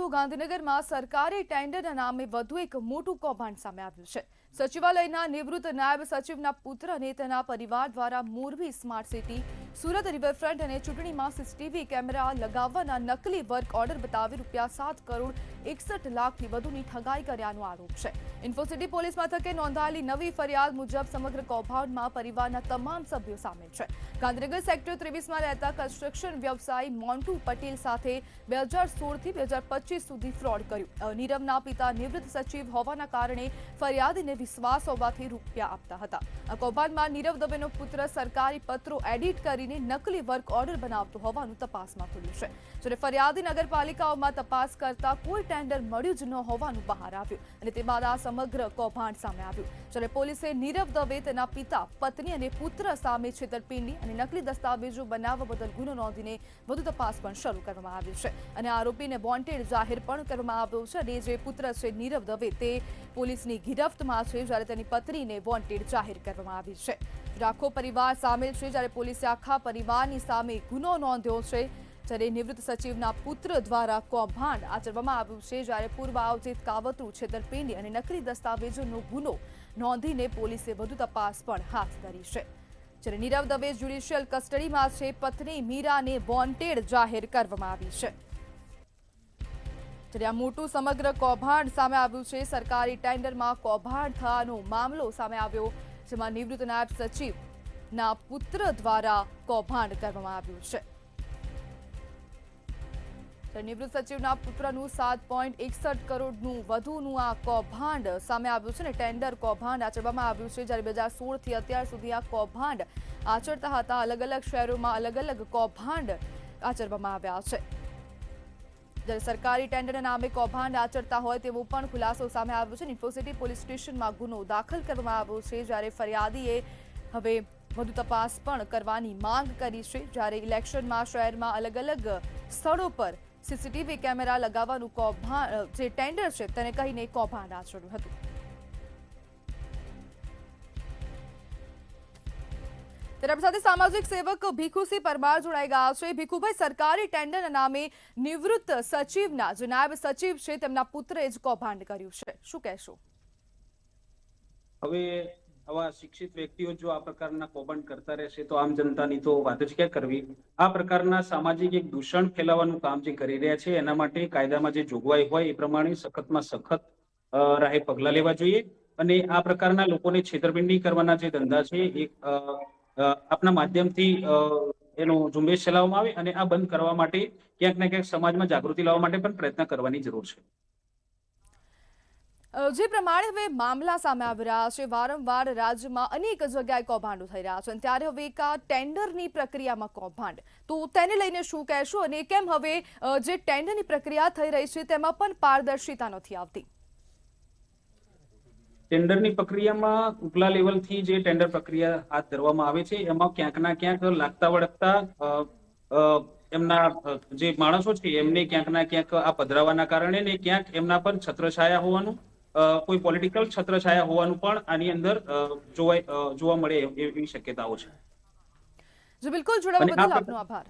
તો ગાંધીનગરમાં સરકારી ટેન્ડરના નામે વધુ એક મોટું કૌભાંડ સામે આવ્યું છે। સચિવાલયના નિવૃત્ત નાયબ સચિવના પુત્ર અને તેના પરિવાર દ્વારા Morbi smart city, Surat riverfront અને ચૂંટણીમાં સીસીટીવી કેમેરા લગાવવાના નકલી વર્ક ઓર્ડર બતાવી ₹7,61,00,000થી વધુની ઠગાઈ કર્યાનો આરોપ છે। ઇન્ફોસિટી પોલીસ મથકે નોંધાયેલી નવી ફરિયાદ મુજબ સમગ્ર કૌભાંડમાં પરિવારના તમામ સભ્યો સામેલ છે। ગાંધીનગર સેક્ટર 23માં રહેતા કન્સ્ટ્રક્શન વ્યવસાયી મોન્ટુ પટેલ સાથે 2016થી 2025 સુધી ફ્રોડ કર્યું। નીરવના પિતા નિવૃત્ત સચિવ હોવાના કારણે ફરિયાદીને વિશ્વાસ હોવાથી રૂપિયા આપતા હતા। આ કૌભાંડમાં નીરવ દવેનો પુત્ર સરકારી પત્રો એડિટ કરીને નકલી વર્ક ઓર્ડર બનાવતો હોવાનું તપાસમાં ખુલ્યું છે। જ્યારે ફરિયાદી નગરપાલિકાઓમાં તપાસ કરતા કોઈ ટેન્ડર મળ્યું જ ન હોવાનું બહાર આવ્યું અને તે બાદ આ સમગ્ર કૌભાંડ સામે આવ્યું। જ્યારે પોલીસે નીરવ દવે, તેના પિતા, પત્ની અને પુત્ર સામે છેતરપિંડી અને નકલી દસ્તાવેજો બનાવવા બદલ ગુનો નોંધીને વધુ તપાસ પણ શરૂ કરવામાં આવી છે અને આરોપીને વોન્ટેડ જાહેર પણ કરવામાં આવ્યો છે। અને જે પુત્ર છે નીરવ દવે, તે પોલીસની ગિરફ્તમાં છે, જ્યારે તેની પત્નીને વોન્ટેડ જાહેર કરવામાં આવી છે। આખો પરિવાર સામેલ છે, જ્યારે પોલીસે આખા પરિવારની સામે ગુનો નોંધ્યો છે। જ્યારે નિવૃત્ત સચિવના પુત્ર દ્વારા કૌભાંડ આચરવામાં આવ્યું છે, જ્યારે પૂર્વ આયોજિત કાવતરું, છેતરપિંડી અને નકલી દસ્તાવેજોનો ગુનો નોંધીને પોલીસે વધુ તપાસ પણ હાથ ધરી છે। જ્યારે નીરવ દવે જ્યુડિશિયલ કસ્ટડીમાં છે, પત્ની મીરાને વોન્ટેડ જાહેર કરવામાં આવી છે। જ્યારે આ મોટું સમગ્ર કૌભાંડ સામે આવ્યું છે। સરકારી ટેન્ડરમાં કૌભાંડ થવાનો મામલો સામે આવ્યો, જેમાં નિવૃત્ત નાયબ સચિવના પુત્ર દ્વારા કૌભાંડ કરવામાં આવ્યું છે। નિવૃત્ત સચિવના પુત્રનું 7.61 કરોડનું વધુનું આ કૌભાંડ સામે આવ્યું છે અને ટેન્ડર કૌભાંડ આચરવામાં આવ્યું છે। જ્યારે 2016થી અત્યાર સુધી આ કૌભાંડ આચરતા હતા। અલગ અલગ શહેરોમાં અલગ અલગ કૌભાંડ આચરવામાં આવ્યા છે। જ્યારે સરકારી ટેન્ડરના નામે કૌભાંડ આચરતા હોય તેવો પણ ખુલાસો સામે આવ્યો છે। ઇન્ફોસિટી પોલીસ સ્ટેશનમાં ગુનો દાખલ કરવામાં આવ્યો છે, જ્યારે ફરિયાદીએ હવે વધુ તપાસ પણ કરવાની માંગ કરી છે। જ્યારે ઇલેક્શનમાં શહેરમાં અલગ અલગ સ્થળો પર સીસીટીવી કેમેરા લગાવવાનું કૌભાંડ, જે ટેન્ડર છે તેને કહીને કૌભાંડ આચર્યું હતું। ત્યારે આપણી સાથે સામાજિક સેવક ભીખુસિંહ પરમાર જોડાઈ ગયા છે। ભીખુભાઈ, સરકારી ટેન્ડરના નામે નિવૃત્ત સચિવના જે નાયબ સચિવ છે તેમના પુત્રએ જ કૌભાંડ કર્યું છે, શું કહેશો? હવે આવા શિક્ષિત વ્યક્તિઓ જો આ પ્રકારના કૌભાંડ કરતા રહેશે તો આમ જનતાની તો વાત જ ક્યાં કરવી। આ પ્રકારના સામાજિક એક દૂષણ ફેલાવવાનું કામ જે કરી રહ્યા છે, એના માટે કાયદામાં જે જોગવાઈ હોય એ પ્રમાણે સખતમાં સખત રાહે પગલાં લેવા જોઈએ અને આ પ્રકારના લોકોને છેતરપિંડી કરવાના જે ધંધા છે એ આપના માધ્યમથી એનો ઝુંબેશ ચલાવવામાં આવે અને આ બંધ કરવા માટે ક્યાંક ને ક્યાંક સમાજમાં જાગૃતિ લાવવા માટે પણ પ્રયત્ન કરવાની જરૂર છે। જે પ્રમાણે હવે મામલા સામે આવી રહ્યા છે, વારંવાર રાજ્યમાં અનેક જગ્યાએ કૌભાંડો થઈ રહ્યા છે, ત્યારે હવે એક આ ટેન્ડરની પ્રક્રિયામાં કૌભાંડ, તો તેને લઈને શું કહેશો અને કેમ હવે જે ટેન્ડરની પ્રક્રિયા થઈ રહી છે તેમાં પણ પારદર્શિતા નથી આવતી? ટેન્ડરની પ્રક્રિયામાં ઉપલા લેવલથી જે ટેન્ડર પ્રક્રિયા હાથ ધરવામાં આવે છે એમાં ક્યાંક ના ક્યાંક લાગતા વળગતા એમના જે માણસો છે એમને ક્યાંક ના ક્યાંક આ પધરાવાના કારણે ને ક્યાંક એમના પર છત્રછાયા હોવાનું, કોઈ પોલિટિકલ છત્રછાયા હોવાનું પણ આની અંદર જોવા મળે એવી શક્યતાઓ છે। જો બિલકુલ, જોડાવા બદલ આપનો આભાર।